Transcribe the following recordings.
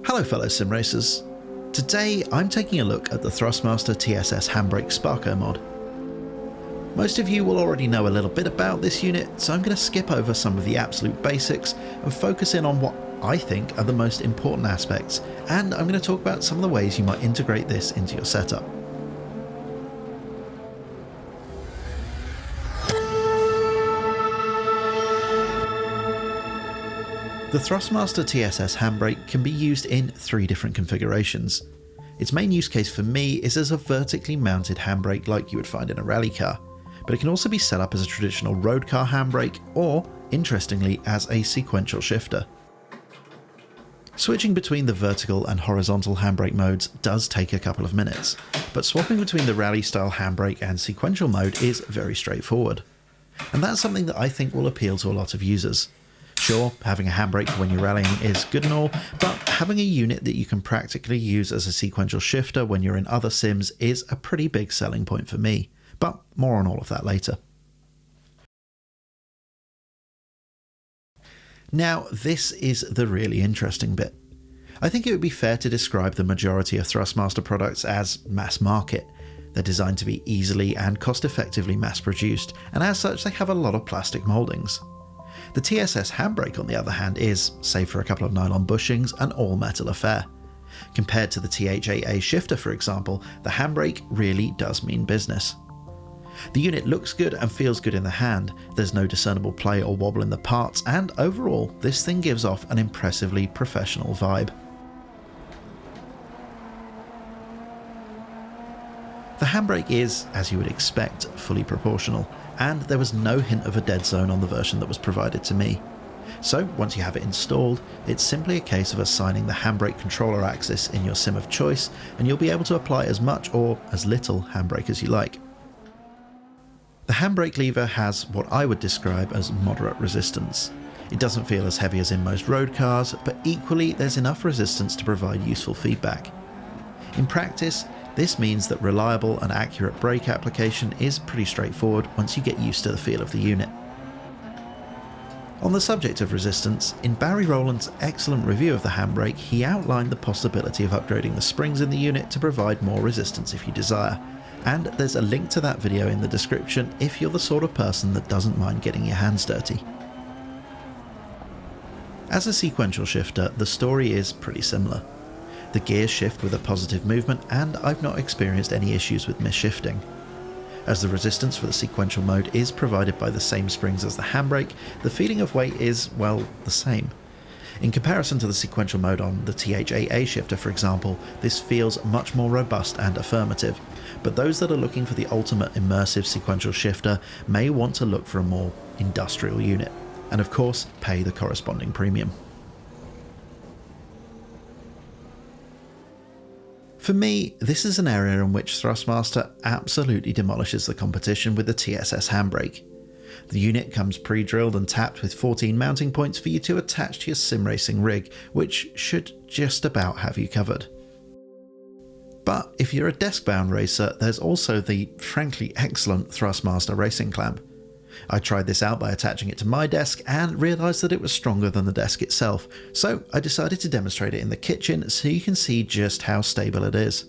Hello fellow sim racers. Today I'm taking a look at the Thrustmaster TSS Handbrake Sparco mod. Most of you will already know a little bit about this unit, so I'm going to skip over some of the absolute basics and focus in on what I think are the most important aspects, and I'm going to talk about some of the ways you might integrate this into your setup. The Thrustmaster TSS Handbrake can be used in 3 different configurations. Its main use case for me is as a vertically mounted handbrake like you would find in a rally car, but it can also be set up as a traditional road car handbrake or, interestingly, as a sequential shifter. Switching between the vertical and horizontal handbrake modes does take a couple of minutes, but swapping between the rally style handbrake and sequential mode is very straightforward. And that's something that I think will appeal to a lot of users. Sure, having a handbrake for when you're rallying is good and all, but having a unit that you can practically use as a sequential shifter when you're in other sims is a pretty big selling point for me, but more on all of that later. Now, this is the really interesting bit. I think it would be fair to describe the majority of Thrustmaster products as mass market. They're designed to be easily and cost effectively mass produced, and as such they have a lot of plastic mouldings. The TSS Handbrake, on the other hand, is, save for a couple of nylon bushings, an all-metal affair. Compared to the THAA shifter, for example, the handbrake really does mean business. The unit looks good and feels good in the hand, there's no discernible play or wobble in the parts, and overall, this thing gives off an impressively professional vibe. The handbrake is, as you would expect, fully proportional, and there was no hint of a dead zone on the version that was provided to me. So once you have it installed, it's simply a case of assigning the handbrake controller axis in your sim of choice, and you'll be able to apply as much or as little handbrake as you like. The handbrake lever has what I would describe as moderate resistance. It doesn't feel as heavy as in most road cars, but equally there's enough resistance to provide useful feedback. In practice, this means that reliable and accurate brake application is pretty straightforward once you get used to the feel of the unit. On the subject of resistance, in Barry Rowland's excellent review of the handbrake, he outlined the possibility of upgrading the springs in the unit to provide more resistance if you desire, and there's a link to that video in the description if you're the sort of person that doesn't mind getting your hands dirty. As a sequential shifter, the story is pretty similar. The gears shift with a positive movement, and I've not experienced any issues with misshifting. As the resistance for the sequential mode is provided by the same springs as the handbrake, the feeling of weight is, well, the same. In comparison to the sequential mode on the THAA shifter, for example, this feels much more robust and affirmative, but those that are looking for the ultimate immersive sequential shifter may want to look for a more industrial unit, and of course, pay the corresponding premium. For me, this is an area in which Thrustmaster absolutely demolishes the competition with the TSS Handbrake. The unit comes pre-drilled and tapped with 14 mounting points for you to attach to your sim racing rig, which should just about have you covered. But if you're a desk-bound racer, there's also the frankly excellent Thrustmaster racing clamp. I tried this out by attaching it to my desk and realised that it was stronger than the desk itself, so I decided to demonstrate it in the kitchen so you can see just how stable it is.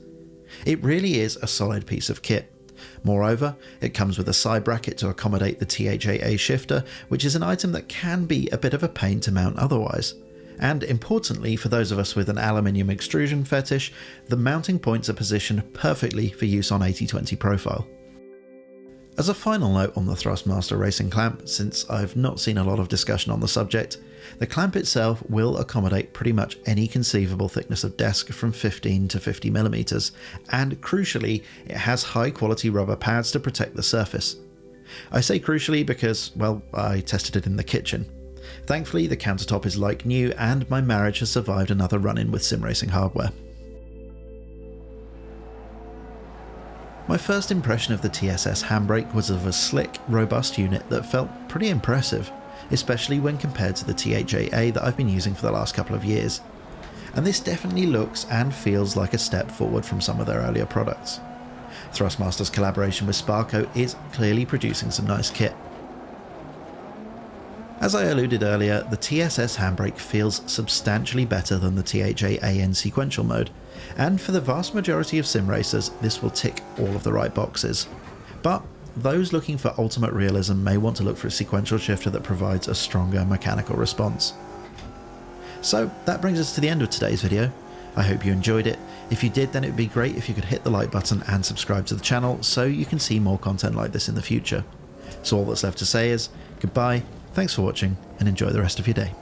It really is a solid piece of kit. Moreover, it comes with a side bracket to accommodate the THAA shifter, which is an item that can be a bit of a pain to mount otherwise. And importantly, for those of us with an aluminium extrusion fetish, the mounting points are positioned perfectly for use on 80/20 profile. As a final note on the Thrustmaster racing clamp, since I've not seen a lot of discussion on the subject, the clamp itself will accommodate pretty much any conceivable thickness of desk from 15 to 50mm, and crucially, it has high quality rubber pads to protect the surface. I say crucially because, well, I tested it in the kitchen. Thankfully, the countertop is like new, and my marriage has survived another run-in with sim racing hardware. My first impression of the TSS Handbrake was of a slick, robust unit that felt pretty impressive, especially when compared to the THAA that I've been using for the last couple of years. And this definitely looks and feels like a step forward from some of their earlier products. Thrustmaster's collaboration with Sparco is clearly producing some nice kit. As I alluded earlier, the TSS Handbrake feels substantially better than the THA-AN sequential mode, and for the vast majority of sim racers this will tick all of the right boxes. But those looking for ultimate realism may want to look for a sequential shifter that provides a stronger mechanical response. So that brings us to the end of today's video. I hope you enjoyed it. If you did, then it would be great if you could hit the like button and subscribe to the channel so you can see more content like this in the future. So all that's left to say is goodbye, thanks for watching, and enjoy the rest of your day.